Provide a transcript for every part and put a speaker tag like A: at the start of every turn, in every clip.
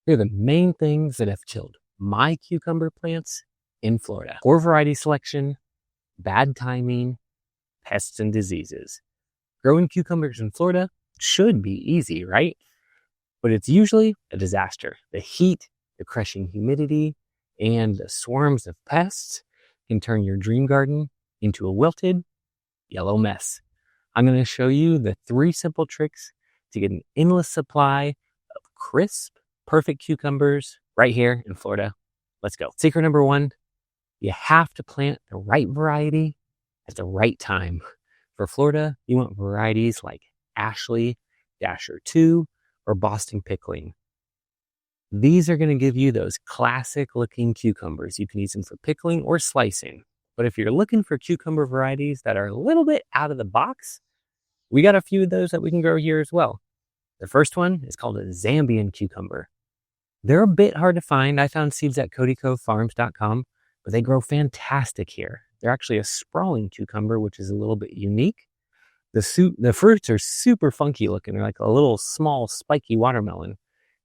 A: Here are the main things that have killed my cucumber plants in Florida. Poor variety selection, bad timing, pests and diseases. Growing cucumbers in Florida should be easy, right? But it's usually a disaster. The heat, the crushing humidity, and the swarms of pests can turn your dream garden into a wilted, yellow mess. I'm going to show you the 3 simple tricks to get an endless supply of crisp, perfect cucumbers right here in Florida. Let's go. Secret number 1, you have to plant the right variety at the right time. For Florida, you want varieties like Ashley, Dasher 2, or Boston Pickling. These are going to give you those classic looking cucumbers. You can use them for pickling or slicing. But if you're looking for cucumber varieties that are a little bit out of the box, we got a few of those that we can grow here as well. The first one is called a Zambian cucumber. They're a bit hard to find. I found seeds at codycofarms.com, but they grow fantastic here. They're actually a sprawling cucumber, which is a little bit unique. The fruits are super funky looking. They're like a little small spiky watermelon.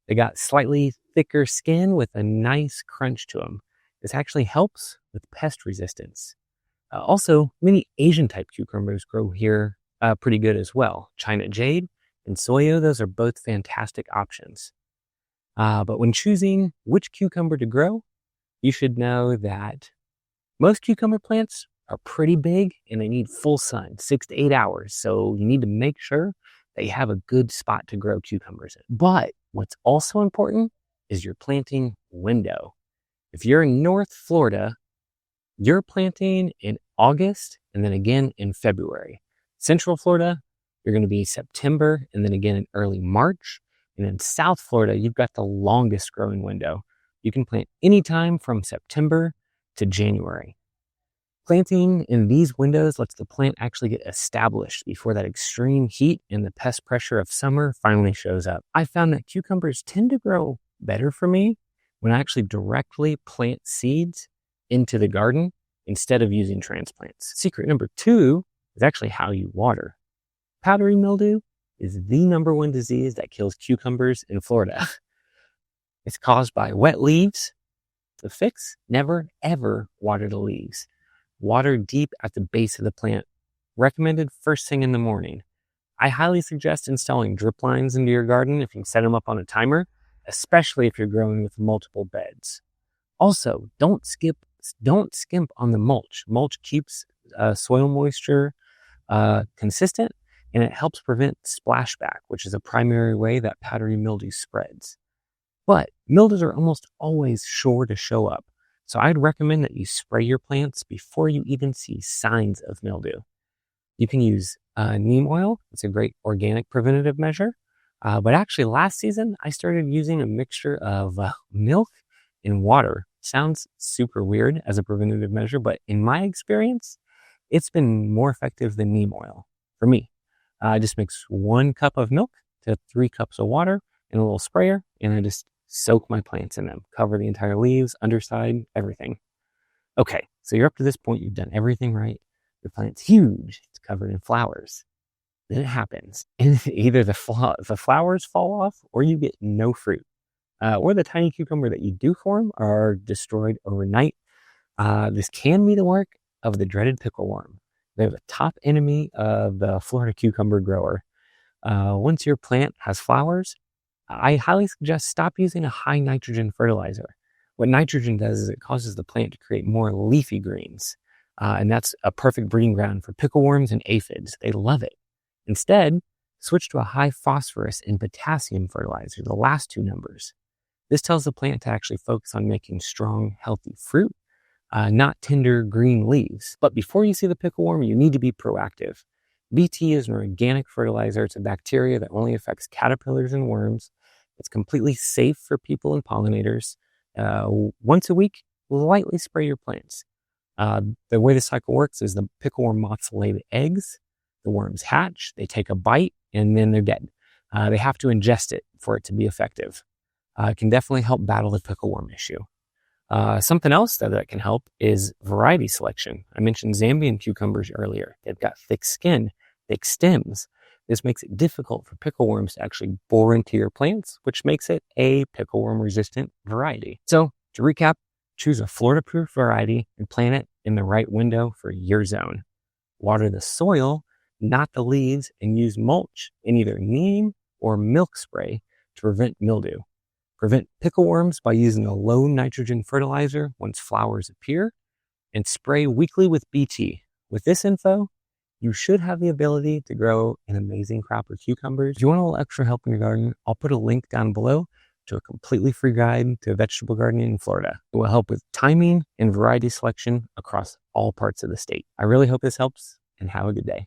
A: They got slightly thicker skin with a nice crunch to them. This actually helps with pest resistance. Also, many Asian type cucumbers grow here pretty good as well. China Jade and Soyo, those are both fantastic options. But when choosing which cucumber to grow, you should know that most cucumber plants are pretty big and they need full sun, 6 to 8 hours. So you need to make sure that you have a good spot to grow cucumbers in. But what's also important is your planting window. If you're in North Florida, you're planting in August and then again in February. Central Florida, you're going to be September and then again in early March. And in South Florida, you've got the longest growing window. You can plant anytime from September to January. Planting in these windows lets the plant actually get established before that extreme heat and the pest pressure of summer finally shows up. I found that cucumbers tend to grow better for me when I actually directly plant seeds into the garden instead of using transplants. Secret number 2 is actually how you water. Powdery mildew is the number 1 disease that kills cucumbers in Florida. It's caused by wet leaves. The fix, never ever water the leaves. Water deep at the base of the plant. Recommended first thing in the morning. I highly suggest installing Driplines into your garden if you can set them up on a timer, especially if you're growing with multiple beds. Also, don't skimp on the mulch. Mulch keeps soil moisture consistent, and it helps prevent splashback, which is a primary way that powdery mildew spreads. But mildews are almost always sure to show up. So I'd recommend that you spray your plants before you even see signs of mildew. You can use neem oil. It's a great organic preventative measure. But actually last season, I started using a mixture of milk and water. Sounds super weird as a preventative measure, but in my experience, it's been more effective than neem oil for me. I just mix 1 cup of milk to 3 cups of water in a little sprayer, and I just soak my plants in them, cover the entire leaves, underside, everything. Okay, so you're up to this point, you've done everything right. Your plant's huge, it's covered in flowers. Then it happens, and either the flowers fall off or you get no fruit. Or the tiny cucumber that you do form are destroyed overnight. This can be the work of the dreaded pickle worm. They're the top enemy of the Florida cucumber grower. Once your plant has flowers, I highly suggest stop using a high nitrogen fertilizer. What nitrogen does is it causes the plant to create more leafy greens. And that's a perfect breeding ground for pickle worms and aphids. They love it. Instead, switch to a high phosphorus and potassium fertilizer, the last 2 numbers. This tells the plant to actually focus on making strong, healthy fruit, not tender green leaves. But before you see the pickle worm, you need to be proactive. BT is an organic fertilizer. It's a bacteria that only affects caterpillars and worms. It's completely safe for people and pollinators. Once a week, lightly spray your plants. The way the cycle works is the pickle worm moths lay the eggs, the worms hatch, they take a bite, and then they're dead. They have to ingest it for it to be effective. It can definitely help battle the pickle worm issue. Something else that can help is variety selection. I mentioned Zambian cucumbers earlier. They've got thick skin, thick stems. This makes it difficult for pickle worms to actually bore into your plants, which makes it a pickle worm resistant variety. So to recap, choose a Florida-proof variety and plant it in the right window for your zone. Water the soil, not the leaves, and use mulch in either neem or milk spray to prevent mildew. Prevent pickle worms by using a low nitrogen fertilizer once flowers appear, and spray weekly with BT. With this info, you should have the ability to grow an amazing crop of cucumbers. If you want a little extra help in your garden, I'll put a link down below to a completely free guide to vegetable gardening in Florida. It will help with timing and variety selection across all parts of the state. I really hope this helps, and have a good day.